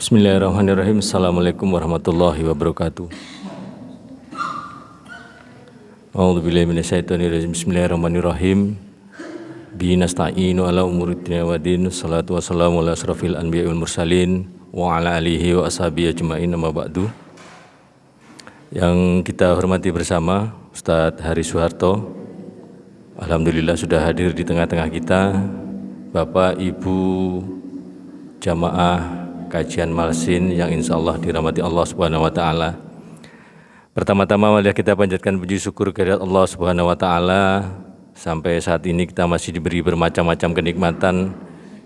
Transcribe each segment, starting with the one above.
Bismillahirrahmanirrahim. Assalamualaikum warahmatullahi wabarakatuh. A'udzubillahi minasyaitonirrajim. Bismillahirrahmanirrahim. Bihi nasta'inu ala umuri dunya waddin. Wassalatu wassalamu ala asrofil anbiya'i wal mursalin wa ala alihi wa ashabihi ajma'in, amma ba'du. Yang kita hormati bersama Ustadz Hari Soeharto, alhamdulillah sudah hadir di tengah-tengah kita. Bapak, Ibu, jamaah kajian Malsin yang insya Allah dirahmati Allah Subhanahu wa Ta'ala. Pertama-tama mari kita panjatkan puji syukur kehadirat Allah Subhanahu wa Ta'ala. Sampai saat ini kita masih diberi bermacam-macam kenikmatan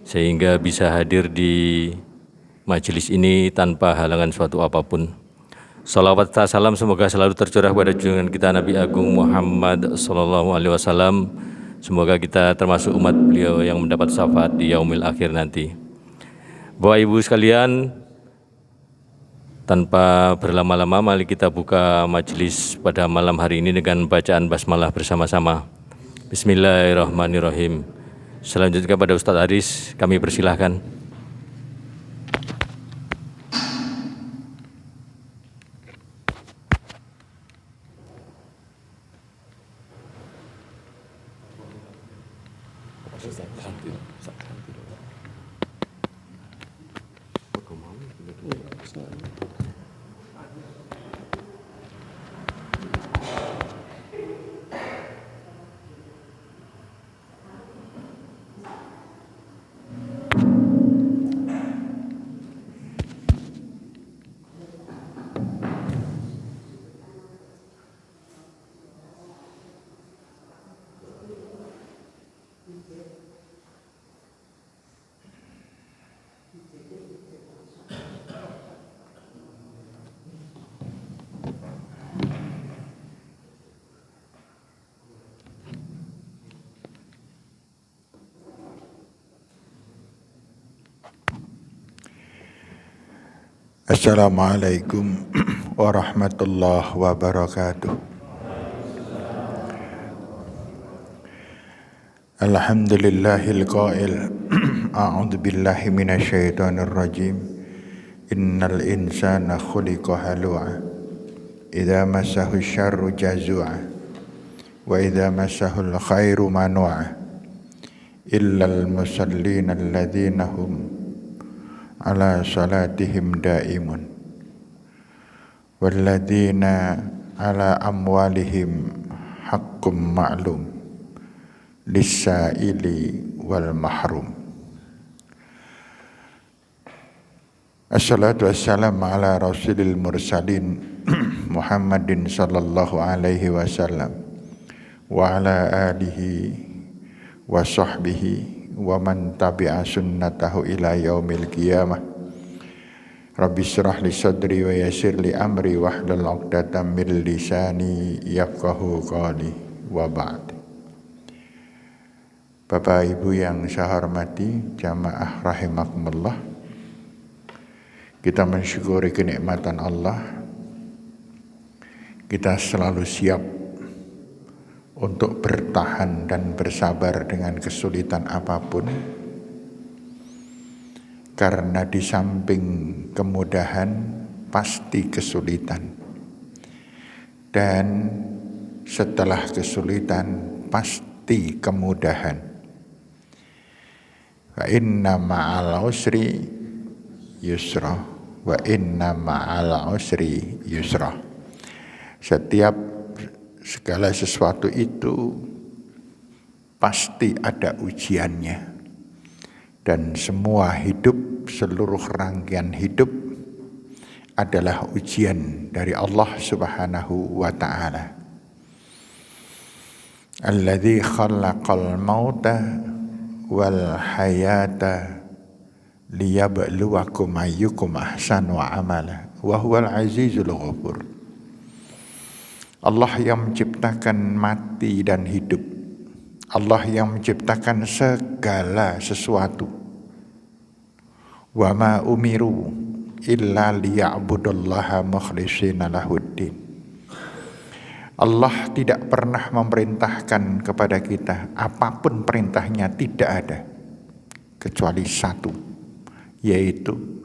sehingga bisa hadir di majelis ini tanpa halangan suatu apapun. Salawat dan salam semoga selalu tercurah pada junjungan kita Nabi Agung Muhammad sallallahu alaihi wasallam. Semoga kita termasuk umat beliau yang mendapat syafaat di yaumil akhir nanti. Bapak Ibu sekalian, tanpa berlama-lama mari kita buka majelis pada malam hari ini dengan bacaan basmalah bersama-sama. Bismillahirrahmanirrahim. Selanjutnya pada Ustadz Aris, kami persilahkan. Assalamualaikum warahmatullahi wabarakatuh. Alhamdulillahil qail a'udzu billahi minasyaitonir rajim. Innal insana khuliqa halu'a idza massahu syarru jazu'a wa idza massahul khairu manu'a illal musallina alladzina hum ala salatihim daimun walladzina ala amwalihim haqqum ma'lum lis-sa'ili wal mahrum. Assalatu wassalamu ala rasulil mursalin Muhammadin sallallahu alaihi wasallam wa ala alihi wa sahbihi wa man tabi'a sunnatahu ila yaumil qiyamah. Rabbi shrah li sadri wa yassir li amri wahlul 'uqdatam min lisani yafqahu qawli wa ba'd. Bapak Ibu yang saya hormati, jamaah rahimakumullah, kita mensyukuri kenikmatan Allah. Kita selalu siap untuk bertahan dan bersabar dengan kesulitan apapun, karena di samping kemudahan pasti kesulitan, dan setelah kesulitan pasti kemudahan. Wa inna ma'al usri yusra, wa inna ma'al usri yusra. Segala sesuatu itu pasti ada ujiannya, dan semua hidup, seluruh rangkaian hidup adalah ujian dari Allah Subhanahu wa Ta'ala. Alladzi khalaqal mauta wal hayata liyabluwakum ayyukum ahsanu amala wa huwal azizul ghafur. Allah yang menciptakan mati dan hidup. Allah yang menciptakan segala sesuatu. Wa ma umiru illa liya'budullaha mukhlishina lahuddin. Allah tidak pernah memerintahkan kepada kita, apapun perintahnya tidak ada kecuali satu, yaitu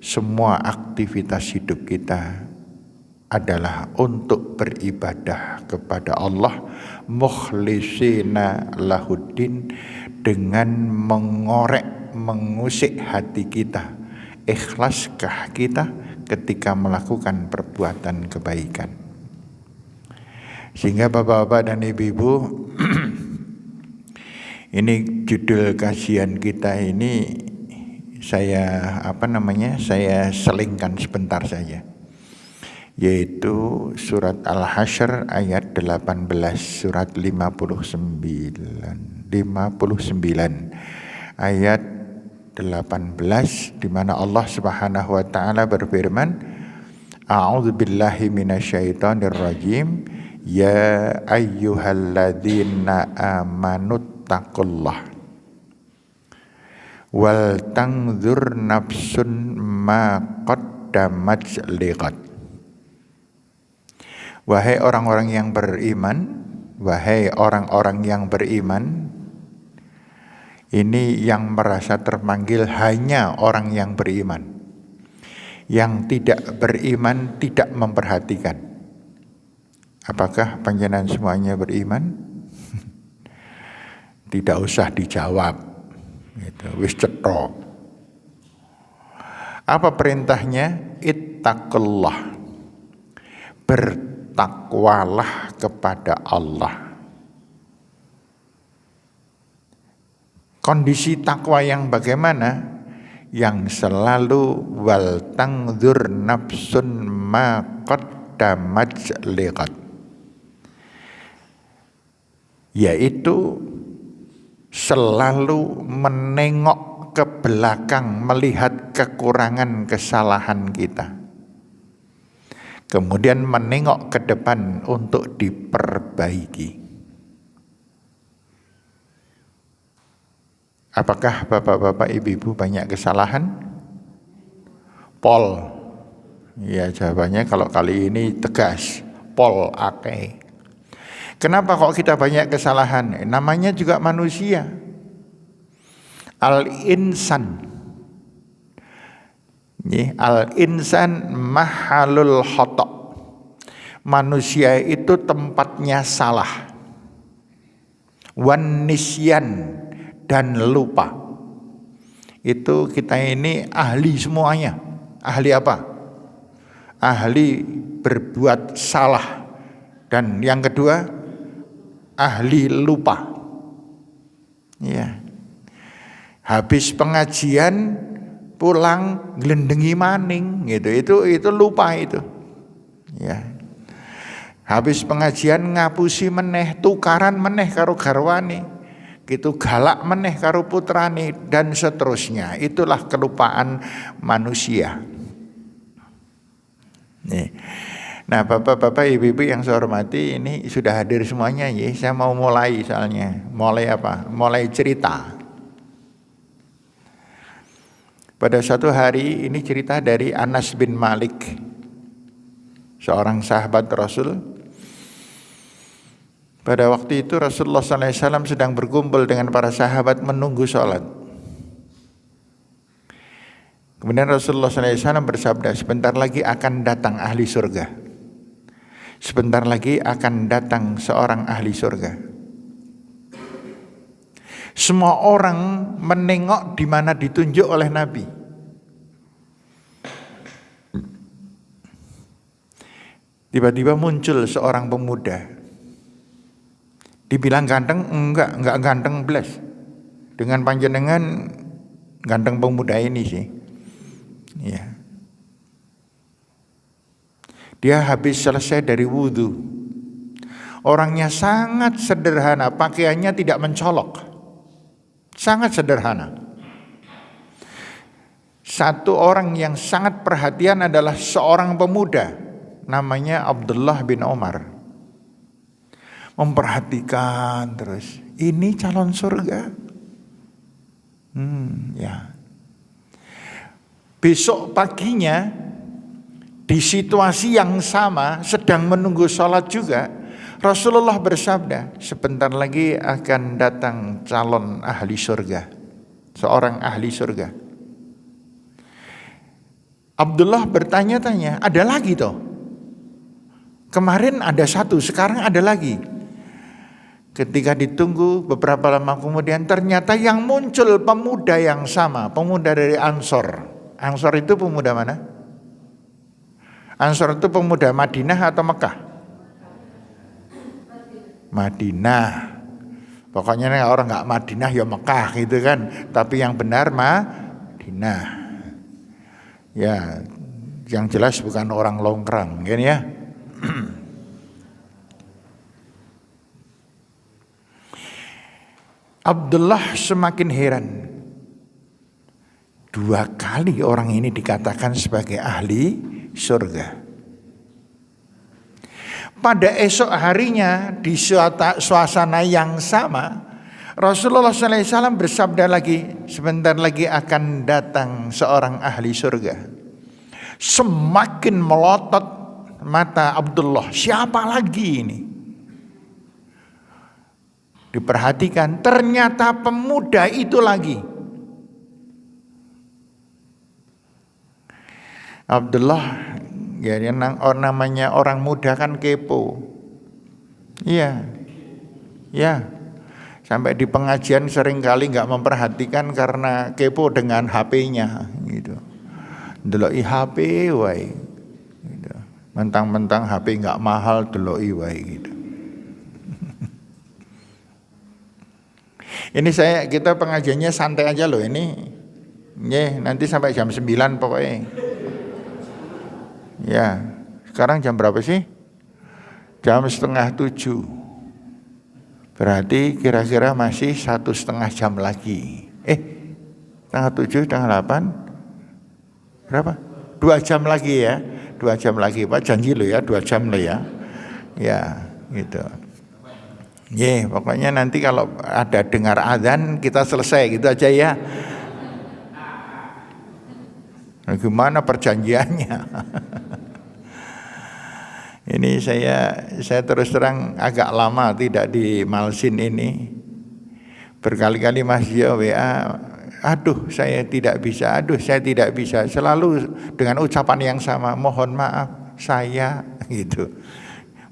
semua aktivitas hidup kita adalah untuk beribadah kepada Allah mukhlisina lahuddin, dengan mengorek, mengusik hati kita, ikhlaskah kita ketika melakukan perbuatan kebaikan. Sehingga bapak-bapak dan ibu-ibu, ini judul kajian kita ini saya selingkan sebentar saja, yaitu surat Al-Hasyr ayat 18, surat 59 ayat 18, di mana Allah Subhanahu wa taala berfirman, A'udzubillahi minasyaitonir rajim, ya ayyuhalladzina amanuttaqullah wal tanzur nafsun ma qaddamat liqad. Wahai orang-orang yang beriman, wahai orang-orang yang beriman. Ini yang merasa terpanggil hanya orang yang beriman. Yang tidak beriman tidak memperhatikan. Apakah panjenengan semuanya beriman? Tidak usah dijawab. Gitu. Wis cetok. Apa perintahnya? Ittaqullah. Bertakwalah kepada Allah. Kondisi takwa yang bagaimana? Yang selalu wal tangdzur nafsun ma qaddamat liqad, yaitu selalu menengok ke belakang, melihat kekurangan kesalahan kita, kemudian menengok ke depan untuk diperbaiki. Apakah bapak-bapak, ibu-ibu banyak kesalahan? Pol. Ya, jawabannya kalau kali ini tegas. Pol akeh. Kenapa kok kita banyak kesalahan? Namanya juga manusia. Al-insan. Al-insan mahalul khata'. Manusia itu tempatnya salah. Wan nisyan, dan lupa. Itu kita ini ahli semuanya. Ahli apa? Ahli berbuat salah. Dan yang kedua, ahli lupa. Ya. Habis pengajian pulang glendengi maning gitu. Itu lupa itu. Ya. Habis pengajian ngapusi meneh, tukaran meneh karo garwane. Gitu, galak meneh karo putrane, dan seterusnya. Itulah kelupaan manusia. Nih. Nah, bapak-bapak, ibu-ibu yang saya hormati, ini sudah hadir semuanya ya. Saya mau mulai soalnya. Mulai apa? Mulai cerita. Pada suatu hari, ini cerita dari Anas bin Malik, seorang sahabat Rasul. Pada waktu itu Rasulullah SAW sedang berkumpul dengan para sahabat menunggu sholat. Kemudian Rasulullah SAW bersabda, sebentar lagi akan datang ahli surga. Sebentar lagi akan datang seorang ahli surga. Semua orang menengok di mana ditunjuk oleh Nabi. Tiba-tiba muncul seorang pemuda. Dibilang ganteng? Enggak ganteng belas. Dengan panjenengan ganteng pemuda ini sih. Ya. Dia habis selesai dari wudhu. Orangnya sangat sederhana, pakaiannya tidak mencolok. Sangat sederhana. Satu orang yang sangat perhatian adalah seorang pemuda, namanya Abdullah bin Umar. Memperhatikan terus, ini calon surga. Ya. Besok paginya di situasi yang sama, sedang menunggu sholat juga, Rasulullah bersabda, sebentar lagi akan datang calon ahli surga, seorang ahli surga. Abdullah bertanya-tanya, ada lagi toh? Kemarin ada satu, sekarang ada lagi. Ketika ditunggu beberapa lama kemudian ternyata yang muncul pemuda yang sama, pemuda dari Ansor. Ansor itu pemuda mana? Ansor itu pemuda Madinah atau Mekah? Madinah. Pokoknya orang nggak Madinah ya Mekah gitu kan. Tapi yang benar Madinah. Ya, yang jelas bukan orang Longkrang, kan ya. Abdullah semakin heran. 2 kali orang ini dikatakan sebagai ahli surga. Pada esok harinya di suasana yang sama, Rasulullah SAW bersabda lagi, sebentar lagi akan datang seorang ahli surga. Semakin melotot mata Abdullah, siapa lagi ini? Diperhatikan, ternyata pemuda itu lagi. Abdullah, ya namanya orang muda kan kepo. Iya. Ya. Sampai di pengajian seringkali nggak memperhatikan karena kepo dengan HP-nya gitu. Deloki HP wae. Gitu. Mentang-mentang HP nggak mahal deloki wae gitu. Ini kita pengajiannya santai aja loh ini. Nanti sampai jam 9 pokoknya. Ya, sekarang jam berapa sih? Jam 6:30. Berarti kira-kira masih 1,5 jam lagi. 6:30, 7:30. Berapa? 2 jam lagi ya. 2 jam lagi Pak, janji lo ya, 2 jam lo ya. Ya, gitu. Pokoknya nanti kalau ada dengar azan kita selesai gitu aja ya. Nah, gimana perjanjiannya? Ini saya terus terang agak lama tidak di Malsin ini. Berkali-kali Mas Gio WA, aduh saya tidak bisa. Selalu dengan ucapan yang sama, mohon maaf saya gitu.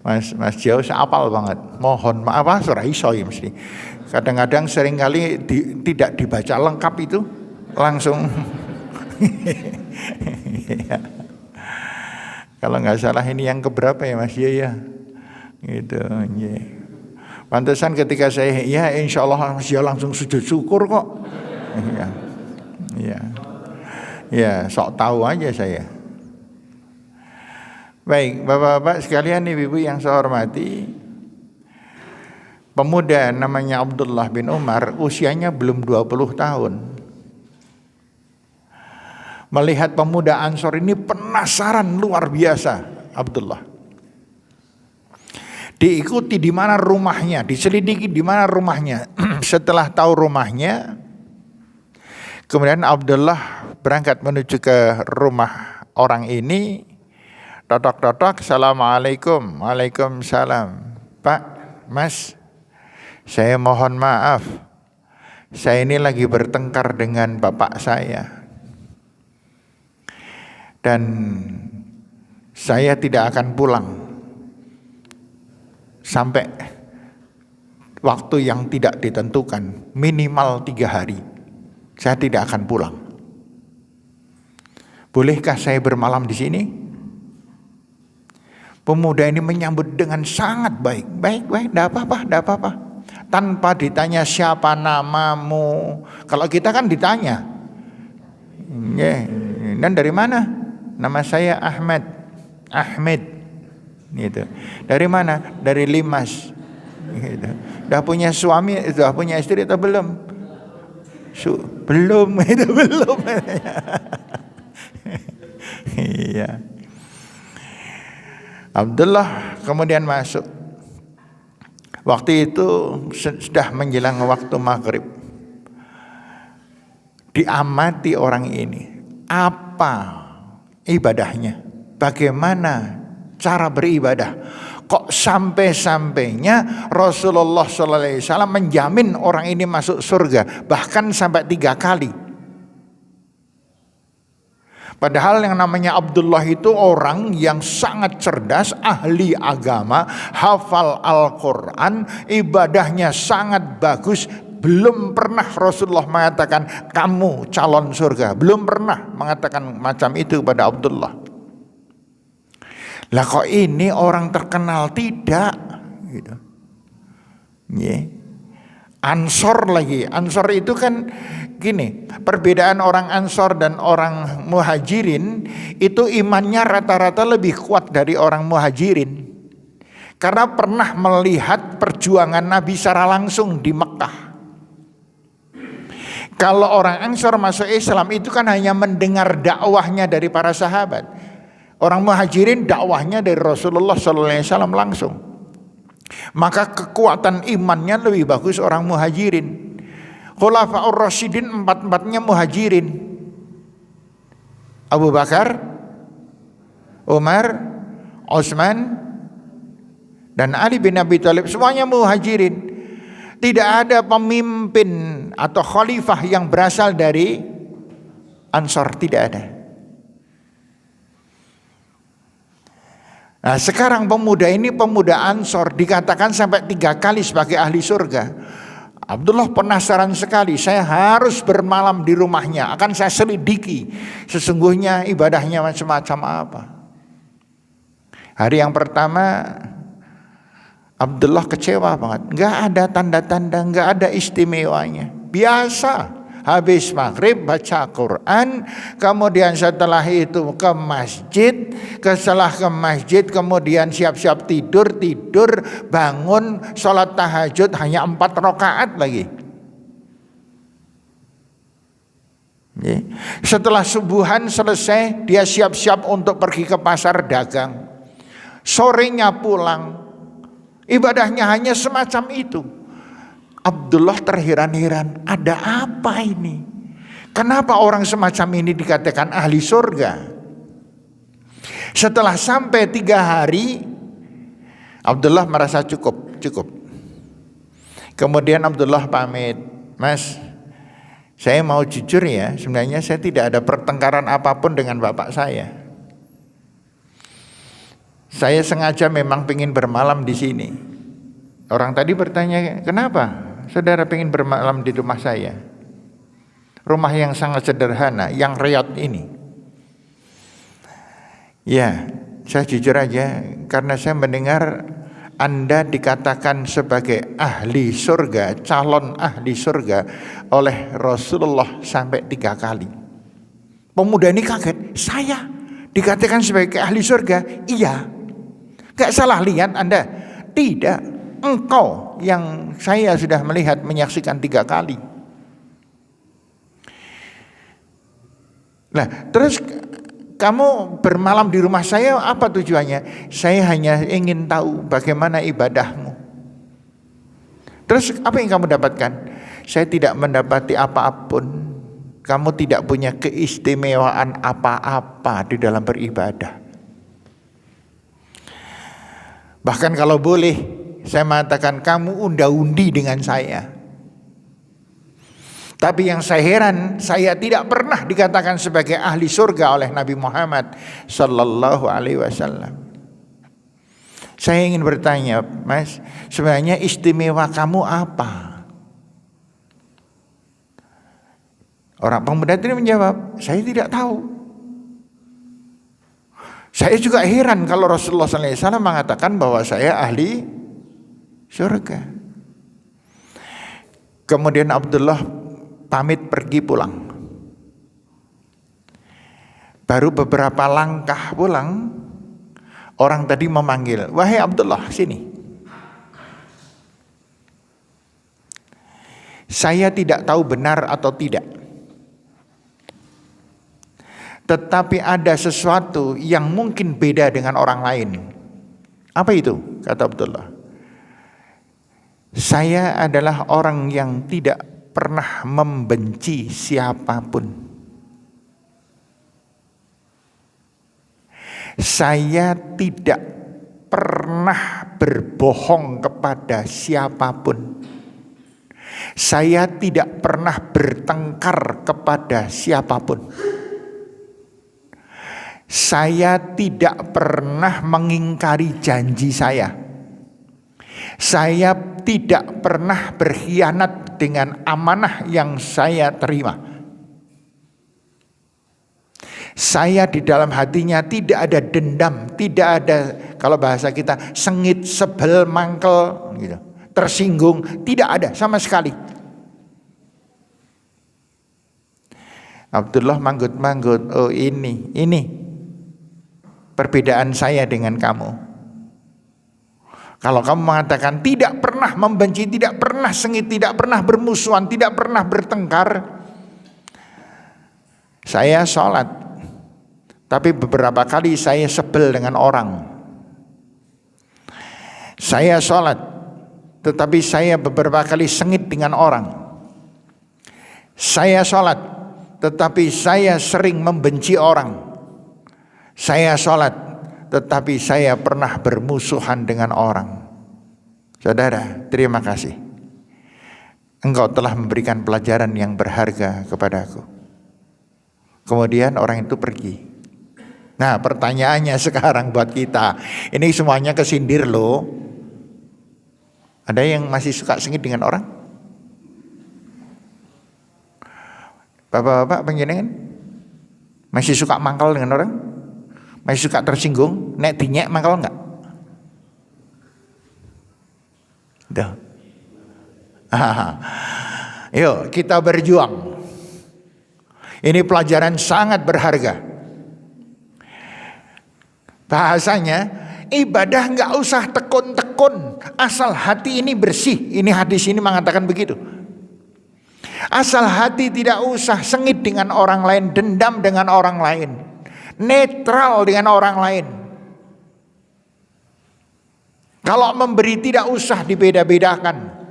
Mas Jauh apal banget. Mohon maaf, ora iso ya mesti. Kadang-kadang seringkali tidak dibaca lengkap itu langsung. Ya. Kalau nggak salah ini yang keberapa ya Mas ya? Gitu. Ya. Pantesan ketika saya insya Allah Mas Jauh langsung sujud syukur kok. Ya, sok tahu aja saya. Baik, Bapak-bapak sekalian, Ibu-ibu yang saya hormati, pemuda namanya Abdullah bin Umar, usianya belum 20 tahun. Melihat pemuda Ansor ini penasaran luar biasa Abdullah. Diikuti di mana rumahnya, diselidiki di mana rumahnya. Setelah tahu rumahnya, kemudian Abdullah berangkat menuju ke rumah orang ini. Totok-totok, assalamualaikum. Waalaikumsalam. Pak, Mas, saya mohon maaf. Saya ini lagi bertengkar dengan bapak saya. Dan saya tidak akan pulang sampai waktu yang tidak ditentukan, minimal 3 hari. Saya tidak akan pulang. Bolehkah saya bermalam di sini? Pemuda ini menyambut dengan sangat baik. Baik, enggak apa-apa. Tanpa ditanya siapa namamu. Kalau kita kan ditanya. Dan dari mana? Nama saya Ahmad. Gitu. Dari mana? Dari Limas. Gitu. Udah punya suami, udah punya istri atau belum? Belum. Iya. Abdullah kemudian masuk. Waktu itu sudah menjelang waktu maghrib. Diamati orang ini. Apa ibadahnya? Bagaimana cara beribadah? Kok sampai-sampainya Rasulullah SAW menjamin orang ini masuk surga. Bahkan sampai 3 kali. Padahal yang namanya Abdullah itu orang yang sangat cerdas, ahli agama, hafal Al-Quran, ibadahnya sangat bagus. Belum pernah Rasulullah mengatakan kamu calon surga. Belum pernah mengatakan macam itu kepada Abdullah. Lah kok ini orang terkenal tidak gitu. Yeah. Ansor lagi. Ansor itu kan gini, perbedaan orang Ansor dan orang Muhajirin itu imannya rata-rata lebih kuat dari orang Muhajirin. Karena pernah melihat perjuangan Nabi secara langsung di Mekah. Kalau orang Ansor masuk Islam itu kan hanya mendengar dakwahnya dari para sahabat. Orang Muhajirin dakwahnya dari Rasulullah SAW langsung. Maka kekuatan imannya lebih bagus orang Muhajirin. Khulafaur Rasyidin empat-empatnya Muhajirin. Abu Bakar, Umar, Utsman, dan Ali bin Abi Thalib semuanya Muhajirin. Tidak ada pemimpin atau khalifah yang berasal dari Ansor, tidak ada. Nah sekarang pemuda ini pemuda Ansor dikatakan sampai 3 kali sebagai ahli surga. Abdullah penasaran sekali, saya harus bermalam di rumahnya, akan saya selidiki sesungguhnya ibadahnya macam-macam apa. Hari yang pertama Abdullah kecewa banget, nggak ada tanda-tanda, nggak ada istimewanya, biasa. Habis maghrib baca Quran, kemudian setelah itu ke masjid, setelah ke masjid kemudian siap-siap tidur, bangun sholat tahajud hanya 4 rakaat lagi. Setelah subuhan selesai dia siap-siap untuk pergi ke pasar dagang. Sorenya pulang, ibadahnya hanya semacam itu. Abdullah terheran-heran, ada apa ini? Kenapa orang semacam ini dikatakan ahli surga? Setelah sampai 3 hari, Abdullah merasa cukup. Kemudian Abdullah pamit, Mas, saya mau jujur ya, sebenarnya saya tidak ada pertengkaran apapun dengan bapak saya. Saya sengaja memang ingin bermalam di sini. Orang tadi bertanya, kenapa saudara ingin bermalam di rumah saya? Rumah yang sangat sederhana, yang Riyadh ini. Ya, saya jujur aja, karena saya mendengar Anda dikatakan sebagai ahli surga, calon ahli surga oleh Rasulullah sampai 3 kali. Pemuda ini kaget, saya dikatakan sebagai ahli surga? Iya. Gak salah lihat Anda? Tidak. Engkau yang saya sudah melihat menyaksikan 3 kali. Nah, terus kamu bermalam di rumah saya apa tujuannya? Saya hanya ingin tahu bagaimana ibadahmu. Terus apa yang kamu dapatkan? Saya tidak mendapati apapun. Kamu tidak punya keistimewaan apa-apa di dalam beribadah. Bahkan kalau boleh, saya mengatakan kamu unda-undi dengan saya. Tapi yang saya heran, saya tidak pernah dikatakan sebagai ahli surga oleh Nabi Muhammad sallallahu alaihi wasallam. Saya ingin bertanya, Mas, sebenarnya istimewa kamu apa? Orang pemuda itu menjawab, saya tidak tahu. Saya juga heran kalau Rasulullah SAW mengatakan bahwa saya ahli surga. Kemudian Abdullah pamit pergi pulang. Baru beberapa langkah pulang, orang tadi memanggil, wahai Abdullah, sini. Saya tidak tahu benar atau tidak, tetapi ada sesuatu yang mungkin beda dengan orang lain. Apa itu? Kata Abdullah. Saya adalah orang yang tidak pernah membenci siapapun. Saya tidak pernah berbohong kepada siapapun. Saya tidak pernah bertengkar kepada siapapun. Saya tidak pernah mengingkari janji saya. Saya tidak pernah berkhianat dengan amanah yang saya terima. Saya di dalam hatinya tidak ada dendam, tidak ada, kalau bahasa kita, sengit, sebel, mangkel, gitu, tersinggung, tidak ada sama sekali. Abdullah manggut-manggut, oh ini perbedaan saya dengan kamu. Kalau kamu mengatakan tidak pernah membenci, tidak pernah sengit, tidak pernah bermusuhan, tidak pernah bertengkar, saya sholat, tapi beberapa kali saya sebel dengan orang. Saya sholat, tetapi saya beberapa kali sengit dengan orang. Saya sholat, tetapi saya sering membenci orang. Saya sholat, tetapi saya pernah bermusuhan dengan orang. Saudara, terima kasih. Engkau telah memberikan pelajaran yang berharga kepadaku. Kemudian orang itu pergi. Nah, pertanyaannya sekarang buat kita, ini semuanya kesindir loh. Ada yang masih suka sengit dengan orang? Bapak-bapak penjenengan masih suka mangkal dengan orang? Masih suka tersinggung? Nek dinyek mangkal enggak? Dah. Yuk kita berjuang. Ini pelajaran sangat berharga. Bahasanya ibadah enggak usah tekun-tekun, asal hati ini bersih. Ini hadis ini mengatakan begitu. Asal hati tidak usah sengit dengan orang lain, dendam dengan orang lain, netral dengan orang lain. Kalau memberi tidak usah dibeda-bedakan.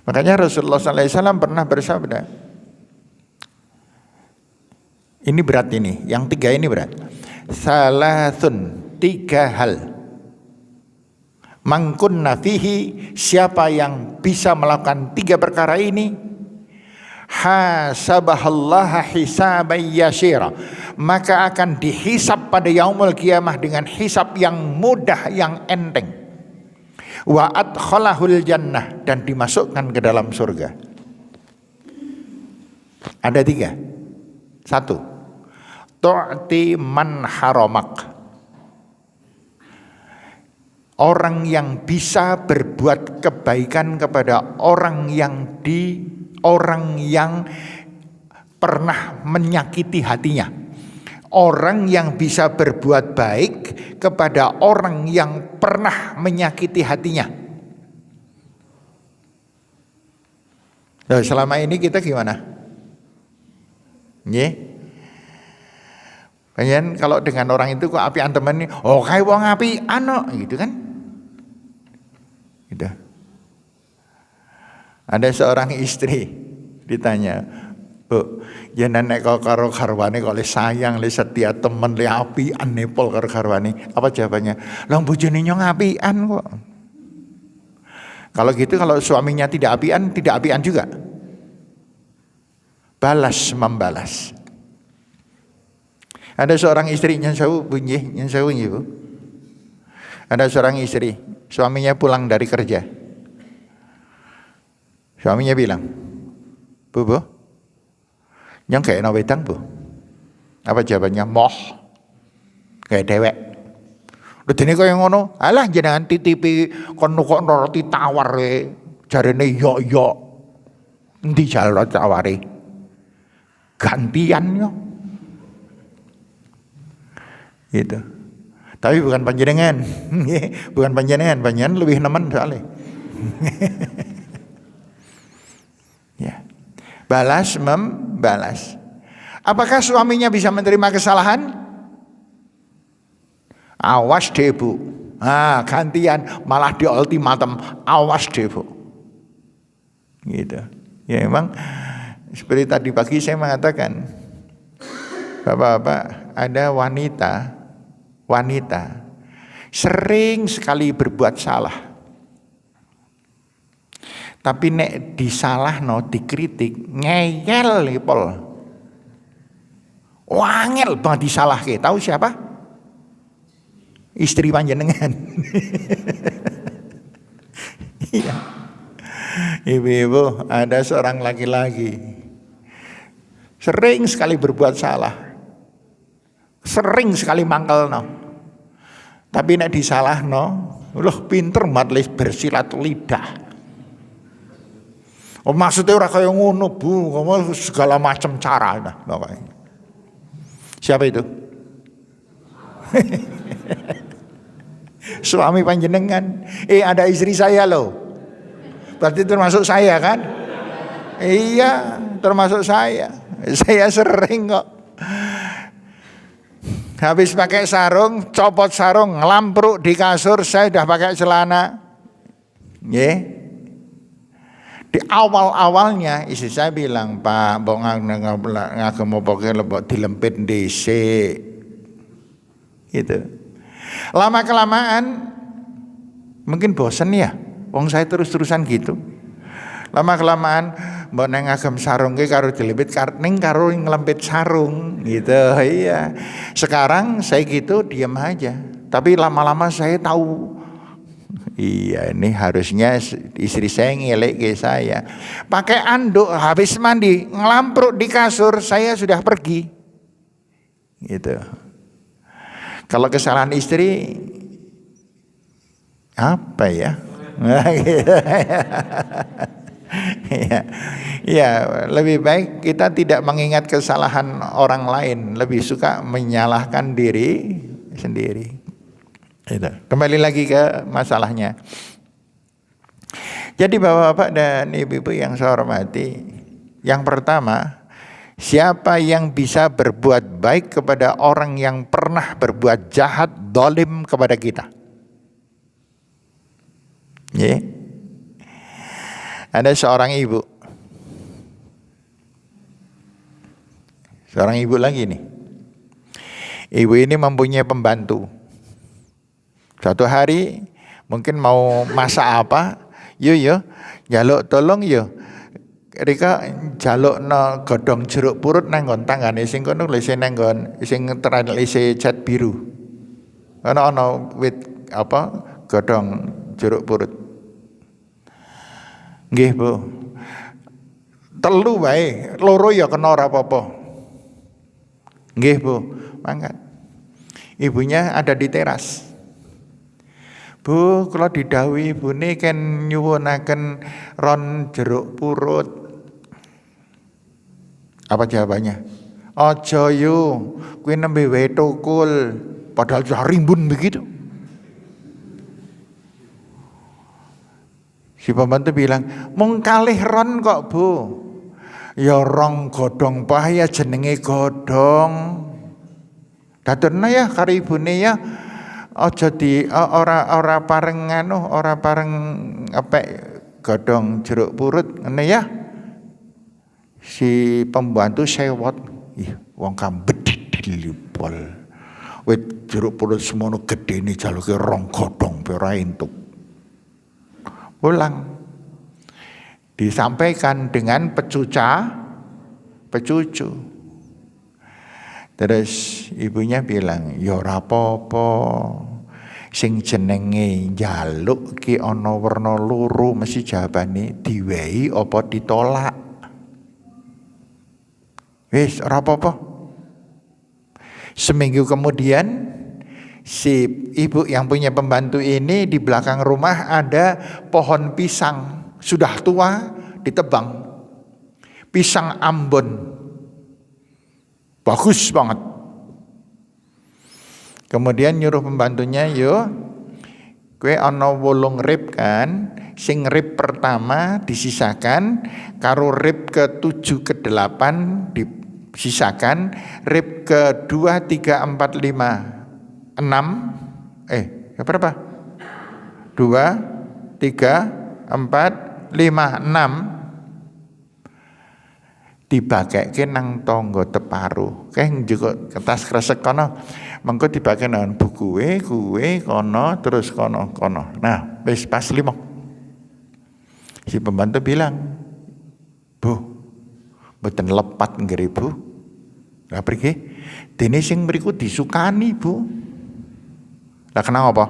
Makanya Rasulullah SAW pernah bersabda, ini berat ini, yang tiga ini berat. Salasun, tiga hal. Mangkunna fihi, siapa yang bisa melakukan tiga perkara ini, hasabahallaha hisaban yasira, maka akan dihisab pada yaumul kiamah dengan hisab yang mudah, yang enteng. Wa adkhalahul jannah, dan dimasukkan ke dalam surga. Ada tiga. Satu, tu'ti man haramak, orang yang bisa berbuat kebaikan kepada orang yang pernah menyakiti hatinya. Orang yang bisa berbuat baik kepada orang yang pernah menyakiti hatinya. Nah, selama ini kita gimana? Banyak kalau dengan orang itu kok apian temen ini, oh kayak wong apian gitu kan? Gitu. Ada seorang istri ditanya, Bu, jenengan nek karo garwane kok le sayang, le setia temen, le apian nepol karo garwane. Apa jawabannya? Lah bojone nyong apian kok. Kalau gitu, kalau suaminya tidak apian juga. Balas membalas. Ada seorang istri nyensawu bunyi, Bu. Ada seorang istri, suaminya pulang dari kerja. Suaminya bilang, Bu, nyong kayak wedang, Bu. Apa jawabannya? Moh. Kayak dewek. Lha dene kaya ngono, alah jenengan titipi kono kok roti tawar jarene yo. Endi jalo taware? Gantian yo. Gitu. Tapi bukan panjenengan. Bukan panjenengan lebih nemen soalnya. Ya. Balas membalas. Apakah suaminya bisa menerima kesalahan? Awas deh, Bu. Gantian malah di ultimatum, awas deh, Bu. Gitu. Ya memang seperti tadi pagi saya mengatakan, Bapak-bapak, ada wanita sering sekali berbuat salah. Tapi nek disalahno, dikritik, ngeyel pol. Wangel banget disalahke. Tahu siapa? Istri panjenengan. Iya. Ibu-ibu, ada seorang laki-laki sering sekali berbuat salah. Sering sekali mangkelno. Tapi nek disalahno, loh pinter matlis bersilat lidah. Oh, maksudnya ora kaya ngono, Bu. Ngomong segala macam cara. Nah, pokoknya. Siapa itu? Suami panjenengan. Ada istri saya loh. Berarti termasuk saya kan? Iya, termasuk saya. Saya sering kok. Habis pakai sarung, copot sarung, ngelampruk di kasur, saya udah pakai celana. Nggih. Di awal-awalnya istri saya bilang, Pak, mbok ngagem opo lebok dilempit dhisik. Gitu. Lama-kelamaan mungkin bosen ya, wong saya terus-terusan gitu. Lama-kelamaan mbok nang ngagem sarung ki karo dilempit ning karo nglempit sarung gitu. Iya. Sekarang saya gitu diam aja. Tapi lama-lama saya tahu, iya ini harusnya istri saya ngelek ke saya. Pakai anduk habis mandi ngelampruk di kasur, saya sudah pergi. Gitu. Kalau kesalahan istri apa ya? Ya, lebih baik kita tidak mengingat kesalahan orang lain, lebih suka menyalahkan diri sendiri. Itu. Kembali lagi ke masalahnya. Jadi bapak-bapak dan ibu-ibu yang saya hormati, yang pertama, siapa yang bisa berbuat baik kepada orang yang pernah berbuat jahat, zalim kepada kita? Ya. Ada seorang ibu. Seorang ibu lagi nih. Ibu ini mempunyai pembantu. Suatu hari mungkin mau masak apa, yo jaluk tolong yo. Rika jaluk no godong jeruk purut nanggon tanggane sing kono lho sing nanggon sing teralise cat biru. Ana wit apa godong jeruk purut. Nggih, Bu. Telu wae, loro ya kena ora apa-apa. Nggih, Bu. Mangkat. Ibunya ada di teras. Bu, kalau didhawuhi ibune kan nyuwunaken ron jeruk purut. Apa jawabannya? Aja yo, kuwi nembe wae tukul, padahal sudah rimbun begitu. Si pembantu bilang, mung kalih ron kok, Bu. Ya rong godhong pahya jenenge godhong. Daturna ya karo ibune ya. Aja di ora pareng ora pareng apek godhong jeruk purut ngene ya. Si pembantu sewot, ih wong kambedit dilipol. Wit jeruk purut semono gedene jaluke rong godhong pe ora entuk. Pulang. Disampaikan dengan pecucu. Terus ibunya bilang, ya ora apa-apa. Sing jenenge njaluk ki ana werna loro, mesti jawabane diwehi apa ditolak. Wis ora apa-apa. Seminggu kemudian si ibu yang punya pembantu ini di belakang rumah ada pohon pisang sudah tua ditebang. Pisang Ambon. Bagus banget. Kemudian nyuruh pembantunya, yo kowe ana 8 rib kan, sing rib pertama disisakan, karo rib ke-7 ke-8 disisakan, rib ke-2 3 4 5 6 berapa? 2 3 4 5 6 dibageke nang tangga teparo. Kae njuk kertas kresek kono. Mengko dibageke nang bukuwe kuwe kono terus kono. Nah, wis pas 5. Si pembantu bilang, "Bu, mboten lepat nggih, Bu." Lah priki? Dene sing mriku disukani, Bu. Lah kenapa?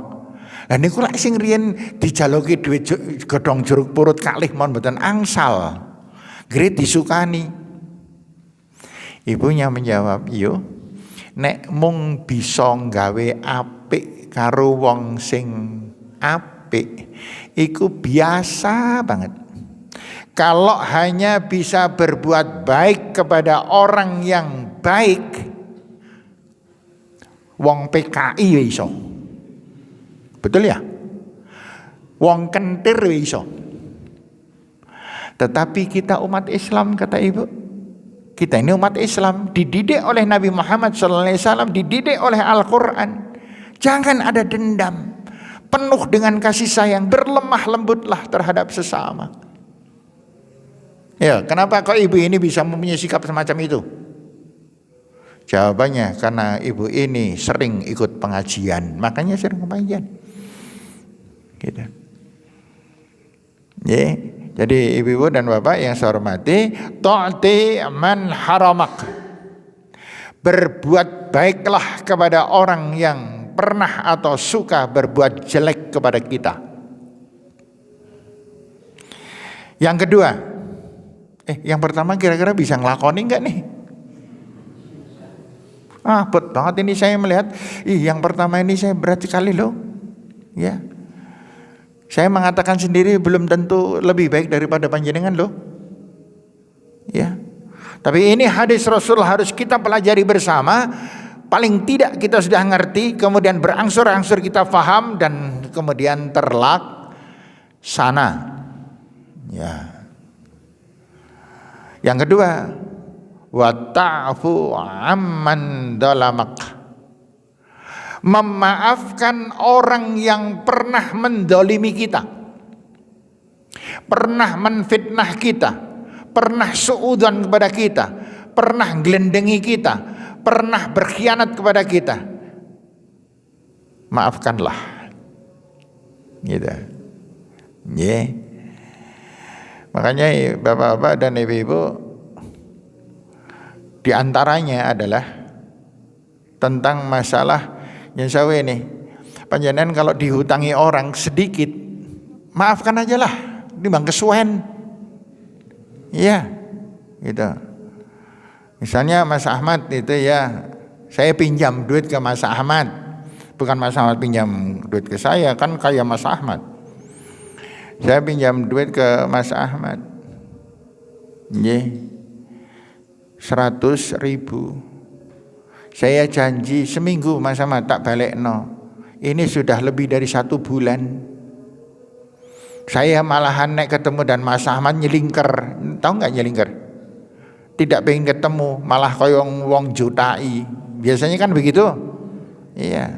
Lah niku lek sing riyen dijaluki dhuwit godhong jeruk purut kalih mon mboten angsal. Gre disukani. Ibunya menjawab, "Yo, nek mung bisa nggawe apik karo wong sing apik, iku biasa banget. Kalau hanya bisa berbuat baik kepada orang yang baik, wong PKI iso. Betul ya? Wong kentir iso. Tetapi kita umat Islam, kata ibu, kita ini umat Islam, dididik oleh Nabi Muhammad SAW, dididik oleh Al-Quran. Jangan ada dendam, penuh dengan kasih sayang, berlemah lembutlah terhadap sesama. Ya, kenapa kok ibu ini bisa mempunyai sikap semacam itu? Jawabannya karena ibu ini sering ikut pengajian, makanya sering pengajian. Gitu. Ya, jadi ibu-ibu dan bapak yang saya hormati, ta'ti man haramak. Berbuat baiklah kepada orang yang pernah atau suka berbuat jelek kepada kita. Yang kedua, yang pertama kira-kira bisa ngelakoni enggak nih? Bet banget ini saya melihat, yang pertama ini saya berat sekali loh. Ya. Saya mengatakan sendiri belum tentu lebih baik daripada panjenengan loh. Ya. Tapi ini hadis Rasul harus kita pelajari bersama. Paling tidak kita sudah ngerti, kemudian berangsur-angsur kita faham dan kemudian terlaksana. Ya. Yang kedua, wa ta'fu amman dalamak. Memaafkan orang yang pernah mendolimi kita, pernah menfitnah kita, pernah suudzon kepada kita, pernah gelendengi kita, pernah berkhianat kepada kita. Maafkanlah. Gitu. Yeah. Makanya bapak-bapak dan ibu-ibu, di antaranya adalah tentang masalah yang sawe ini. Panjenengan kalau dihutangi orang sedikit, maafkan aja lah, timbang kesuwen. Iya, gitu. Misalnya Mas Ahmad itu ya, saya pinjam duit ke Mas Ahmad, bukan Mas Ahmad pinjam duit ke saya, kan kayak Mas Ahmad. Saya pinjam duit ke Mas Ahmad, 100.000. Saya janji seminggu Mas Ahmad tak balik no. Ini sudah lebih dari 1 bulan. Saya malahan naik ketemu dan Mas Ahmad nyelingker. Tahu nggak nyelingker? Tidak pengen ketemu, malah koyong wong jutai. Biasanya kan begitu. Iya.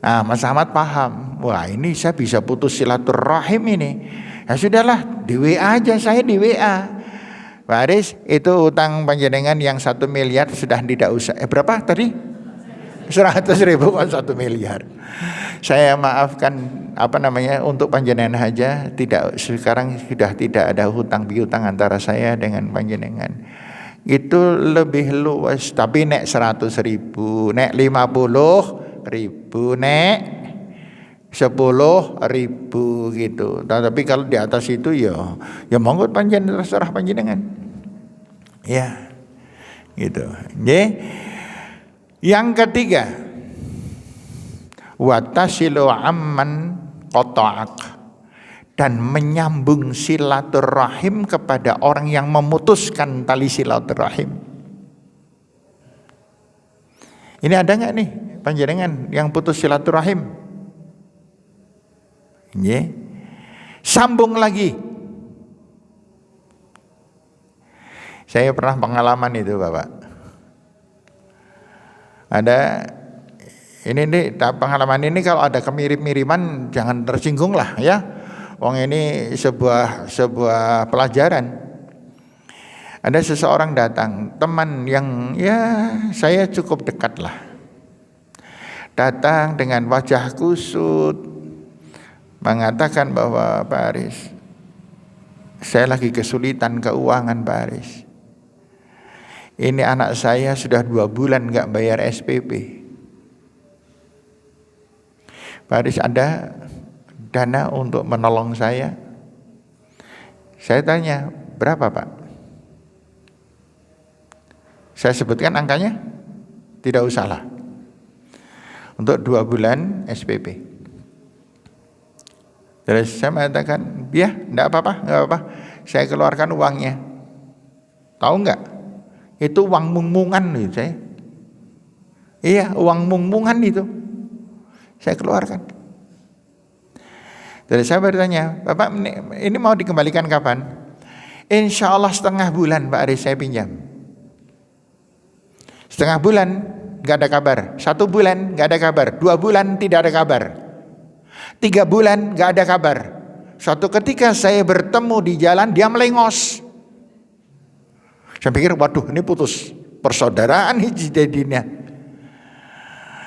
Nah, Mas Ahmad paham. Wah, ini saya bisa putus silaturahim ini. Ya sudahlah, di WA aja, saya di WA. Pak Aris, itu utang panjenengan yang 1 miliar sudah tidak usah. Berapa tadi? 100.000 kan 1 miliar. Saya maafkan untuk panjenengan aja. Tidak, sekarang sudah tidak ada hutang piutang antara saya dengan panjenengan. Itu lebih luas. Tapi nek 100.000, nek 50.000, nek 10.000 gitu. Tapi kalau di atas itu ya monggo panjenengan, terserah panjenengan. Ya, gitu. Yang ketiga, watasilu amman qata'ak, dan menyambung silaturahim kepada orang yang memutuskan tali silaturahim. Ini ada nggak nih panjenengan yang putus silaturahim? Sambung lagi. Saya pernah pengalaman itu Bapak. Ada ini nih, pengalaman ini kalau ada kemirip-miriman jangan tersinggung lah ya. Wong ini sebuah pelajaran. Ada seseorang datang, teman yang ya saya cukup dekat lah. Datang dengan wajah kusut, mengatakan bahwa Pak Aris, saya lagi kesulitan keuangan Pak Aris. Ini anak saya sudah 2 bulan nggak bayar SPP. Pak Aris, ada dana untuk menolong saya? Saya tanya, berapa Pak? Saya sebutkan angkanya? Tidak usahlah. Untuk 2 bulan SPP. Terus saya mengatakan, ya enggak apa-apa. Saya keluarkan uangnya. Tahu enggak? Itu uang mung-mungan nih saya. Iya, uang mung-mungan itu. Saya keluarkan. Terus saya bertanya, Bapak ini mau dikembalikan kapan? Insya Allah setengah bulan Pak Aris saya pinjam. Setengah bulan nggak ada kabar, 1 bulan nggak ada kabar, 2 bulan tidak ada kabar, 3 bulan nggak ada kabar. Suatu ketika saya bertemu di jalan, dia melengos. Saya pikir, waduh ini putus persaudaraan jadinya.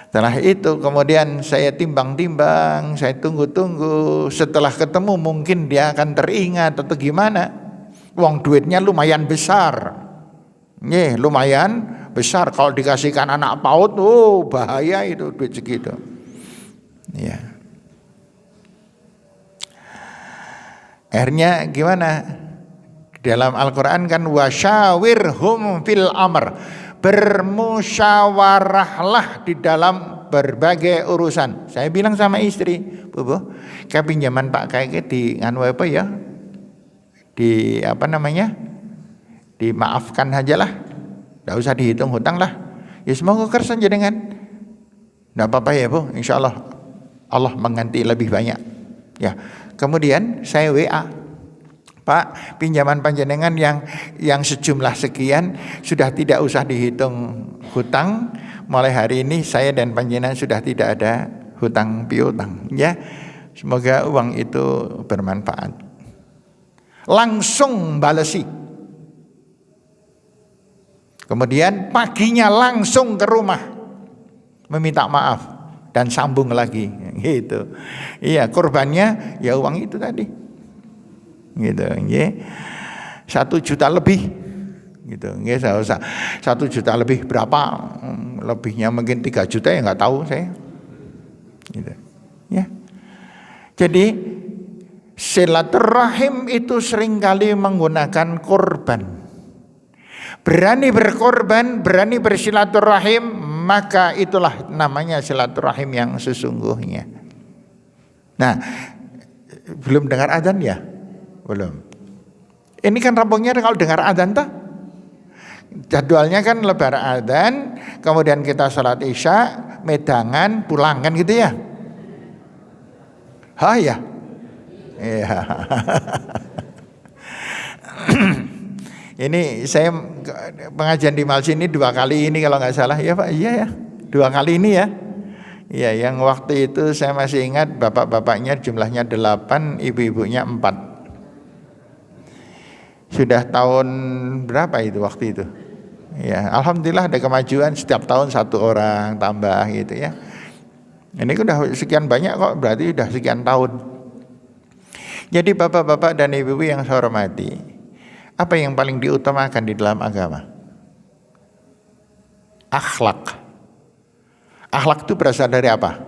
Setelah itu kemudian saya timbang-timbang, saya tunggu-tunggu. Setelah ketemu mungkin dia akan teringat atau gimana. Uang duitnya lumayan besar. Nih, lumayan besar. Kalau dikasihkan anak PAUD, bahaya itu duit segitu. Ya. Akhirnya gimana? Dalam Al-Quran kan wasyawirhum fil amr, bermusyawarahlah di dalam berbagai urusan. Saya bilang sama istri, Bu, kayak pinjaman Pak kayak di nganu apa ya? Di apa namanya? Dimaafkan aja lah. Enggak usah dihitung hutang lah. Ya semoga kersan jenengan. Enggak apa-apa ya, Bu. Insyaallah Allah mengganti lebih banyak. Ya. Kemudian saya WA, Pak, pinjaman panjenengan yang sejumlah sekian sudah tidak usah dihitung hutang. Mulai hari ini saya dan panjenengan sudah tidak ada hutang piutang. Ya, semoga uang itu bermanfaat. Langsung balesi. Kemudian paginya langsung ke rumah meminta maaf dan sambung lagi. Gitu. Iya, korbannya ya uang itu tadi. Gitu, ya, 1 juta lebih, gitu, ya, 1 juta lebih berapa, lebihnya mungkin 3 juta ya nggak tahu saya, gitu, ya. Jadi silaturahim itu seringkali menggunakan korban. Berani berkorban, berani bersilaturahim, maka itulah namanya silaturahim yang sesungguhnya. Nah, belum dengar azan ya? Belum. Ini kan rampungnya kalau dengar adzan tuh. Jadwalnya kan lebar adzan, kemudian kita sholat isya, medangan, pulang kan gitu ya. Ya. Iya. Ini saya pengajian di Malsi ini 2 kali ini kalau nggak salah ya Pak. Iya ya. 2 kali ini ya. Iya, yang waktu itu saya masih ingat bapak-bapaknya jumlahnya 8, ibu-ibunya 4. Sudah tahun berapa itu waktu itu? Ya, alhamdulillah ada kemajuan, setiap tahun 1 orang tambah gitu ya. Ini udah sekian banyak kok, berarti udah sekian tahun. Jadi bapak-bapak dan ibu-ibu yang saya hormati, apa yang paling diutamakan di dalam agama? Akhlak. Akhlak itu berasal dari apa?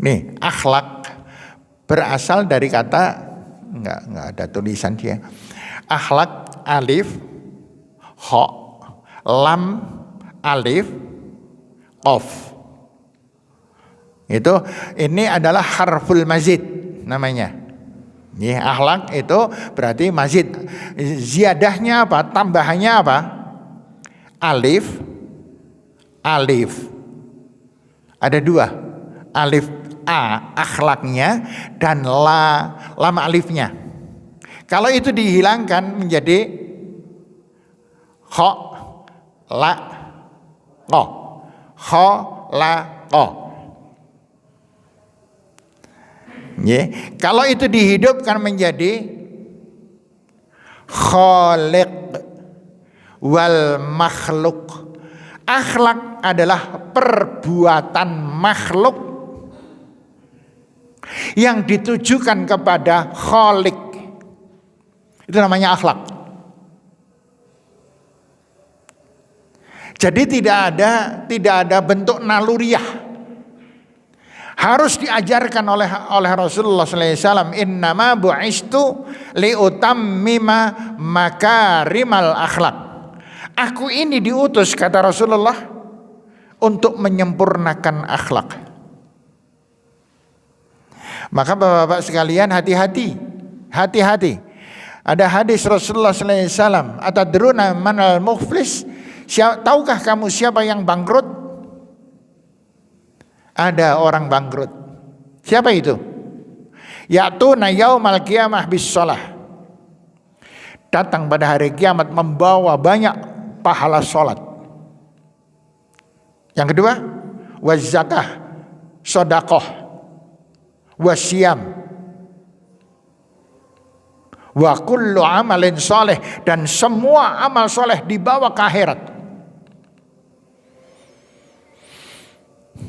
Nih, akhlak berasal dari kata, enggak ada tulisan dia. Akhlak alif, kha, lam, alif, qaf. Ini adalah harful mazid namanya. Ya, akhlak itu berarti mazid. Ziyadahnya apa? Tambahannya apa? Alif, alif. Ada 2. Alif A akhlaknya dan lam alifnya. Kalau itu dihilangkan menjadi kha la qa. Kha la qa. Kalau itu dihidupkan menjadi khaliq wal makhluk. Akhlak adalah perbuatan makhluk yang ditujukan kepada Khalik. Itu namanya akhlak. Jadi tidak ada bentuk naluriah. Harus diajarkan oleh Rasulullah SAW. Innama bu'istu liutammima makarimal akhlak. Aku ini diutus, kata Rasulullah, untuk menyempurnakan akhlak. Maka bapak-bapak sekalian, hati-hati. Ada hadis Rasulullah SAW, atadruna manal muflis? Tahukah kamu siapa yang bangkrut? Ada orang bangkrut. Siapa itu? Ya'tuna yaumal qiyamah bis shalah. Datang pada hari kiamat membawa banyak pahala salat. Yang kedua, waz zakah, sedekah, wasyam, wa kullu amalin saleh, dan semua amal soleh dibawa ke akhirat.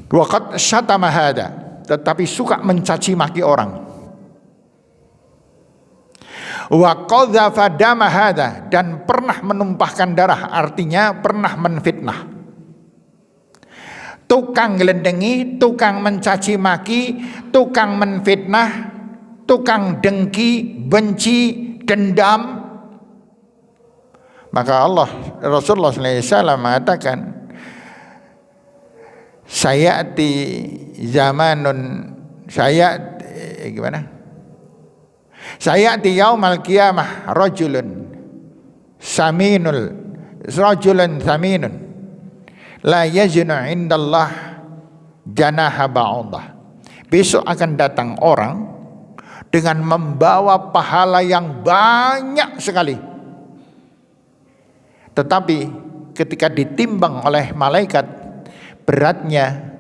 Waqad syatama hada, tetapi suka mencaci maki orang. Wa qadzafa dama hada, dan pernah menumpahkan darah, artinya pernah menfitnah. Tukang gelendengi, tukang mencaci maki, tukang menfitnah, tukang dengki, benci, dendam. Maka Rasulullah SAW mengatakan, sayati yaumal qiyamah rajulun saminun la yazinu indallah janaha ba'udah. Besok akan datang orang dengan membawa pahala yang banyak sekali, tetapi ketika ditimbang oleh malaikat, beratnya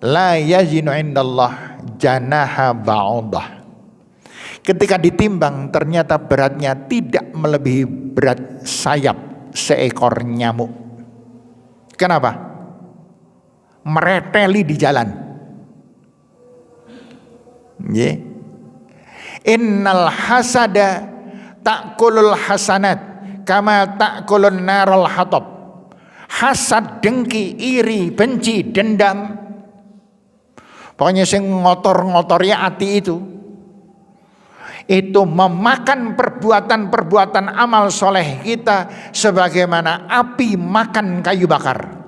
la yazinu indallah janaha ba'udah. Ketika ditimbang, ternyata beratnya tidak melebihi berat sayap seekor nyamuk. Kenapa? Mereteli di jalan. Innal hasada ta'kulul hasanat kama ta'kulun naral hatab. Hasad, dengki, iri, benci, dendam, pokoknya sing ngotor-ngotori hati itu memakan perbuatan-perbuatan amal soleh kita sebagaimana api makan kayu bakar.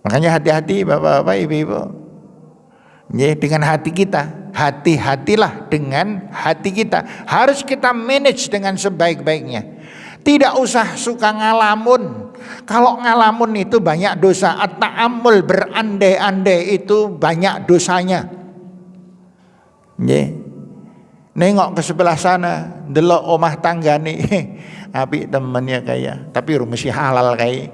Makanya hati-hati bapak-bapak, ibu-ibu, dengan hati kita. Hati-hatilah dengan hati kita. Harus kita manage dengan sebaik-baiknya. Tidak usah suka ngalamun. Kalau ngalamun itu banyak dosa. At-ta'amul, berandai-andai, itu banyak dosanya. Nengok ke sebelah sana, delok omah tangga nih, apik temennya kaya, tapi mesti halal kaya.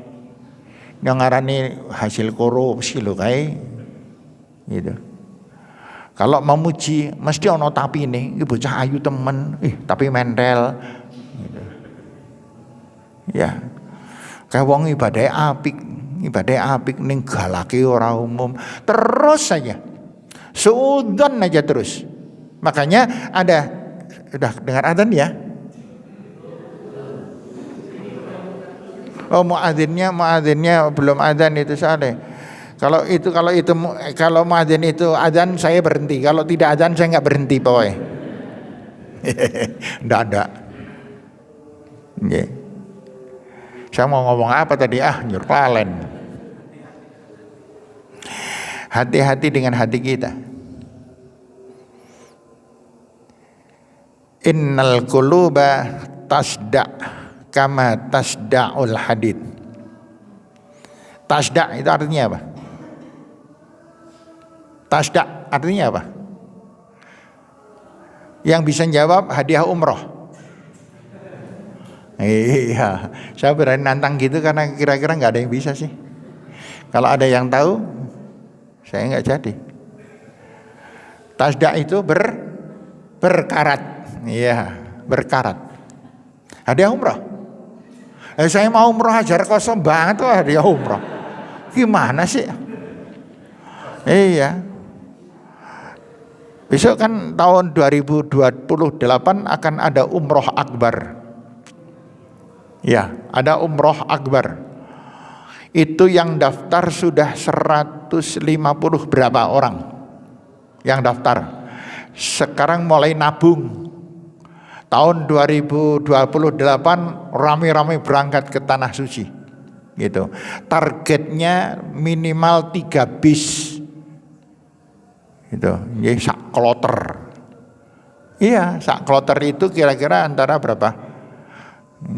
Yang ngarani hasil korupsi lo kaya. Gitu. Kalau memuji mesti ono tapi nih, bocah ayu temen, tapi mentel. Gitu. Ya, kayak wong ibadah apik ning galake ora umum, terus saja, suudon aja terus. Makanya udah dengar adzan ya? Oh, muadzinnya belum adzan itu saleh. Kalau muadzin itu adzan saya berhenti. Kalau tidak adzan saya nggak berhenti pokoknya. Ndak. Yeah. Saya mau ngomong apa tadi? Nyurlalen. Hati-hati dengan hati kita. Innal quluba tasda kama tasda'ul hadid. Tasda itu artinya apa? Tasda artinya apa? Yang bisa jawab hadiah umroh. Iya, saya berani nantang gitu karena kira-kira nggak ada yang bisa sih. Kalau ada yang tahu, saya nggak jadi. Tasda itu berkarat, iya, berkarat. Hadiah umroh. Saya mau umroh hajar kosong banget tuh hadiah umroh. Gimana sih? Iya. Besok kan tahun 2028 akan ada umroh akbar. Ya, ada umroh akbar. Itu yang daftar sudah 150 berapa orang yang daftar. Sekarang mulai nabung. Tahun 2028 rame-rame berangkat ke Tanah Suci. Gitu. Targetnya minimal 3 bis. Gitu. Jadi sak kloter. Iya, sak kloter itu kira-kira antara berapa?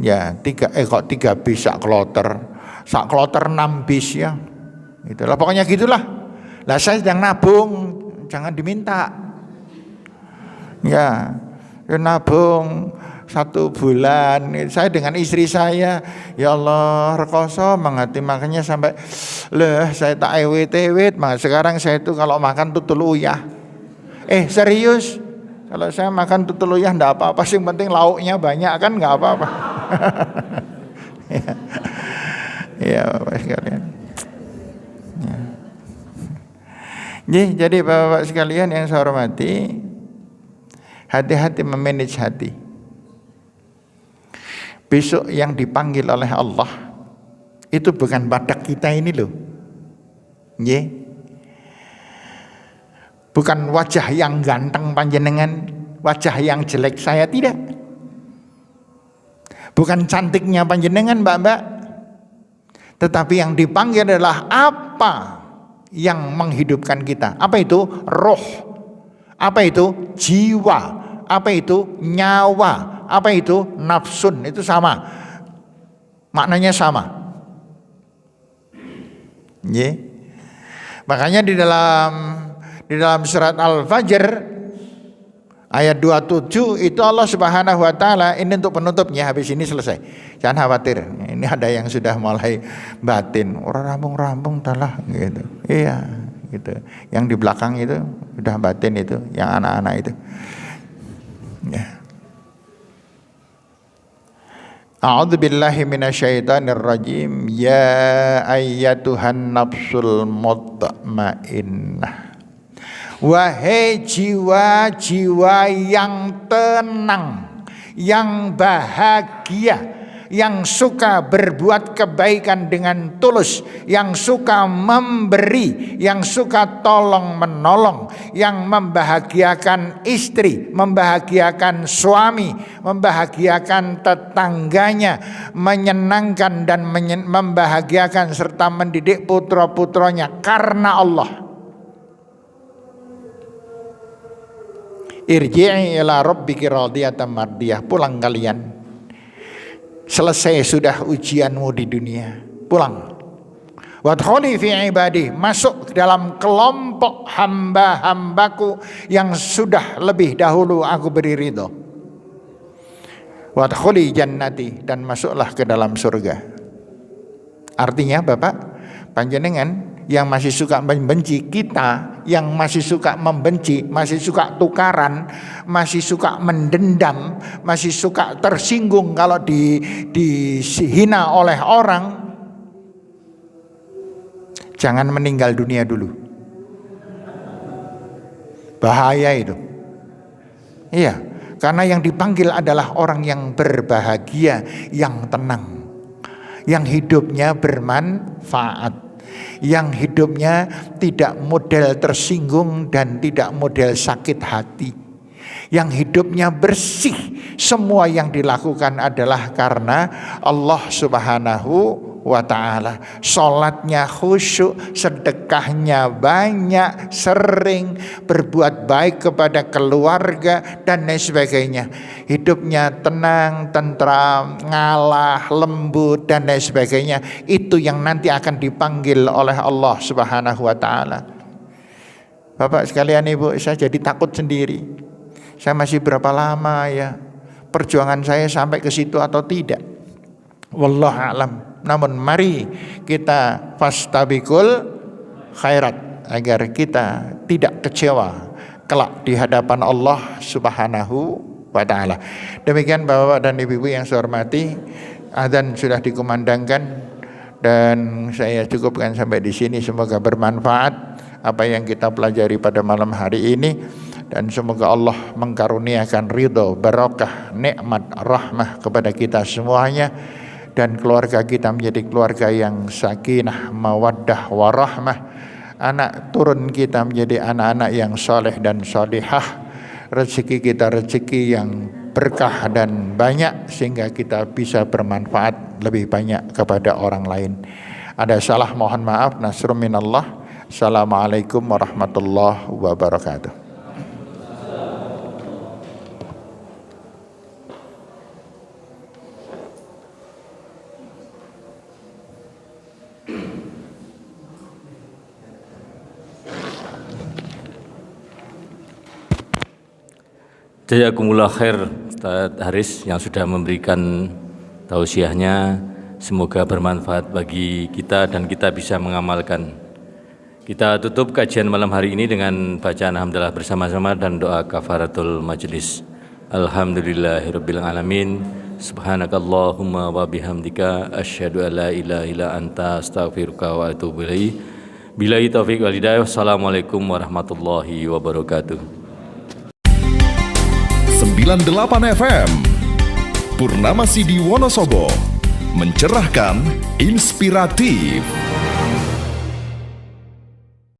Ya, 3 bis sak kloter. Sak kloter 6 bis ya. Itulah pokoknya gitulah. Lah saya sedang nabung, jangan diminta. Ya, nabung 1 bulan. Saya dengan istri saya, ya Allah, rekoso mengerti, makanya sampai saya tak ewet-ewet. Sekarang saya itu kalau makan tutul uyah. Serius. Kalau saya makan tutul uyah enggak apa-apa, sih penting lauknya banyak kan enggak apa-apa. Ya Bapak sekalian. Ya. Jadi Bapak sekalian yang saya hormati, hati-hati memanage hati. Besok yang dipanggil oleh Allah itu bukan badak kita ini loh. Ya. Bukan wajah yang ganteng panjenengan, wajah yang jelek saya, tidak. Bukan cantiknya panjenengan Mbak-mbak. Tetapi yang dipanggil adalah apa yang menghidupkan kita. Apa itu? Roh. Apa itu? Jiwa. Apa itu? Nyawa. Apa itu? Nafsun. Itu sama. Maknanya sama. Yeah. Makanya di dalam surat Al-Fajr ayat 27 itu Allah Subhanahu wa taala, ini untuk penutupnya, habis ini selesai. Jangan khawatir. Ini ada yang sudah mulai batin, orang rambung-rambung talah gitu. Iya, gitu. Yang di belakang itu sudah batin itu, yang anak-anak itu. Ya. A'udzu billahi minasyaitonir rajim. Ya ayyatuhan nafsul mutmainnah. Wahai jiwa-jiwa yang tenang, yang bahagia, yang suka berbuat kebaikan dengan tulus, yang suka memberi, yang suka tolong menolong, yang membahagiakan istri, membahagiakan suami, membahagiakan tetangganya, menyenangkan dan membahagiakan serta mendidik putra-putranya karena Allah. Irji'i ila rabbiki radiyatan mardiyah. Pulang kalian. Selesai sudah ujianmu di dunia. Pulang. Wadkhuli fi ibadi. Masuk dalam kelompok hamba-hambaku yang sudah lebih dahulu aku beri ridho. Wadkhuli jannati. Dan masuklah ke dalam surga. Artinya Bapak, panjenengan yang masih suka membenci kita, yang masih suka membenci, masih suka tukaran, masih suka mendendam, masih suka tersinggung kalau dihina oleh orang, jangan meninggal dunia dulu. Bahaya itu. Iya, karena yang dipanggil adalah orang yang berbahagia, yang tenang, yang hidupnya bermanfaat, yang hidupnya tidak model tersinggung dan tidak model sakit hati, yang hidupnya bersih. Semua yang dilakukan adalah karena Allah Subhanahu wa ta'ala. Sholatnya khusyuk, sedekahnya banyak, sering berbuat baik kepada keluarga dan lain sebagainya. Hidupnya tenang, tentram, ngalah, lembut dan lain sebagainya. Itu yang nanti akan dipanggil oleh Allah Subhanahu wa ta'ala. Bapak sekalian, Ibu, saya jadi takut sendiri. Saya masih berapa lama ya perjuangan saya sampai ke situ atau tidak? Wallahu a'lam. Namun mari kita fastabikul khairat agar kita tidak kecewa kelak di hadapan Allah Subhanahu wa ta'ala. Demikian Bapak dan Ibu-ibu yang saya hormati, adzan sudah dikumandangkan dan saya cukupkan sampai di sini. Semoga bermanfaat apa yang kita pelajari pada malam hari ini, dan semoga Allah mengkaruniakan ridho, barakah, nikmat, rahmah kepada kita semuanya. dan keluarga kita menjadi keluarga yang sakinah, mawaddah, warahmah. Anak turun kita menjadi anak-anak yang saleh dan salihah. Rezeki kita rezeki yang berkah dan banyak, sehingga kita bisa bermanfaat lebih banyak kepada orang lain. Ada salah mohon maaf, nasrun minallah. Assalamualaikum warahmatullahi wabarakatuh. Jazakumullah khair Ustaz Haris yang sudah memberikan tausiahnya. Semoga bermanfaat bagi kita dan kita bisa mengamalkan. Kita tutup kajian malam hari ini dengan bacaan hamdalah bersama-sama dan doa kafaratul majlis. Alhamdulillahirabbil alamin. Subhanakallahumma wa bihamdika asyhadu an la ilaha illa anta astaghfiruka wa atubu ilaik. Billahi taufiq wal hidayah. Wassalamualaikum warahmatullahi wabarakatuh. 98 FM Purnama Sidi Wonosobo, mencerahkan, inspiratif.